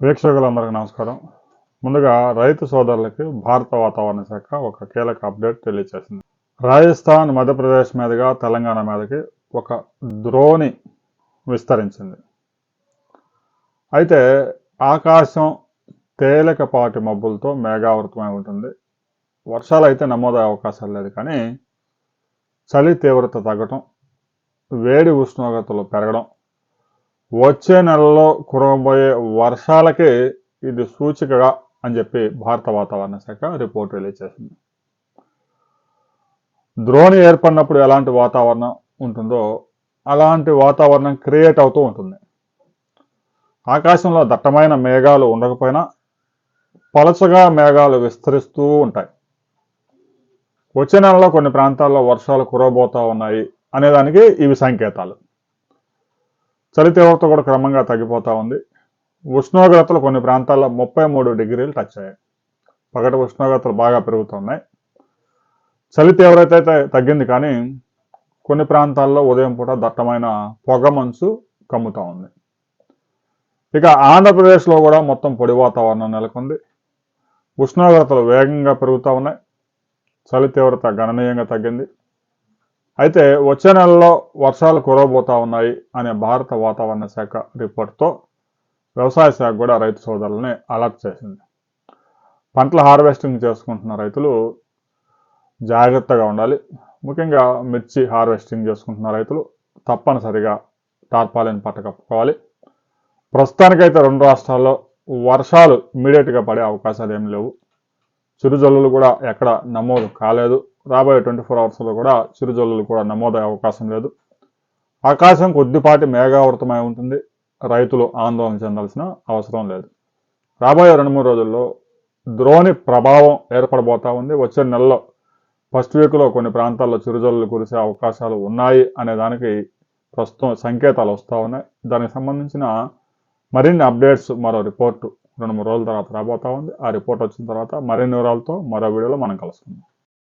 వీక్షకులందరికీ నమస్కారం. ముందుగా రైతు సోదరులకి భారత వాతావరణ శాఖ ఒక కీలక అప్డేట్ తెలియజేసింది. రాజస్థాన్, మధ్యప్రదేశ్ మీదుగా తెలంగాణ మీదకి ఒక ద్రోణి విస్తరించింది. అయితే ఆకాశం తేలికపాటి మబ్బులతో మేఘావృతమై ఉంటుంది. వర్షాలు అయితే నమోదయ్యే అవకాశాలు లేదు, కానీ చలి తీవ్రత తగ్గటం, వేడి ఉష్ణోగ్రతలు పెరగడం, వచ్చే నెలలో కురవబోయే వర్షాలకి ఇది సూచికగా అని చెప్పి భారత వాతావరణ శాఖ రిపోర్ట్ రిలీజ్ చేసింది. ద్రోణి ఏర్పడినప్పుడు ఎలాంటి వాతావరణం ఉంటుందో అలాంటి వాతావరణం క్రియేట్ అవుతూ ఉంటుంది. ఆకాశంలో దట్టమైన మేఘాలు ఉండకపోయినా పలచగా మేఘాలు విస్తరిస్తూ ఉంటాయి. వచ్చే నెలలో కొన్ని ప్రాంతాల్లో వర్షాలు కురవబోతా ఉన్నాయి అనేదానికి ఇవి సంకేతాలు. చలి తీవ్రత కూడా క్రమంగా తగ్గిపోతూ ఉంది. ఉష్ణోగ్రతలు కొన్ని ప్రాంతాల్లో 33 డిగ్రీలు టచ్ అయ్యాయి. పగటి ఉష్ణోగ్రతలు బాగా పెరుగుతున్నాయి. చలి తీవ్రత అయితే తగ్గింది, కానీ కొన్ని ప్రాంతాల్లో ఉదయం పూట దట్టమైన పొగ మంచు కమ్ముతూ ఉంది. ఇక ఆంధ్రప్రదేశ్లో కూడా మొత్తం పొడి వాతావరణం నెలకొంది. ఉష్ణోగ్రతలు వేగంగా పెరుగుతూ ఉన్నాయి. చలి తీవ్రత గణనీయంగా తగ్గింది. అయితే వచ్చే నెలలో వర్షాలు కురవబోతా ఉన్నాయి అనే భారత వాతావరణ శాఖ రిపోర్ట్తో వ్యవసాయ శాఖ కూడా రైతు సోదరులని అలర్ట్ చేసింది. పంటల హార్వెస్టింగ్ చేసుకుంటున్న రైతులు జాగ్రత్తగా ఉండాలి. ముఖ్యంగా మిర్చి హార్వెస్టింగ్ చేసుకుంటున్న రైతులు తప్పనిసరిగా టార్పాలిన్ పట్ట కప్పుకోవాలి. ప్రస్తుతానికైతే 2 రాష్ట్రాల్లో వర్షాలు ఇమ్మీడియట్గా పడే అవకాశాలు ఏమి లేవు. చిరుజల్లులు కూడా ఎక్కడ నమోదు కాలేదు. రాబోయే 24 అవర్స్లో కూడా చిరుజల్లులు కూడా నమోదయ్యే అవకాశం లేదు. ఆకాశం కొద్దిపాటి మేఘావృతమై ఉంటుంది. రైతులు ఆందోళన చెందాల్సిన అవసరం లేదు. రాబోయే 2-3 రోజుల్లో ద్రోణి ప్రభావం ఏర్పడబోతా ఉంది. వచ్చే నెలలో ఫస్ట్ వీక్లో కొన్ని ప్రాంతాల్లో చిరుజల్లులు కురిసే అవకాశాలు ఉన్నాయి అనే దానికి ప్రస్తుతం సంకేతాలు వస్తూ ఉన్నాయి. దానికి సంబంధించిన మరిన్ని అప్డేట్స్ మరో రిపోర్టు 2-3 రోజుల తర్వాత రాబోతా ఉంది. ఆ రిపోర్ట్ వచ్చిన తర్వాత మరిన్ని వివరాలతో మరో వీడియోలో మనం కలుసుకుందాం.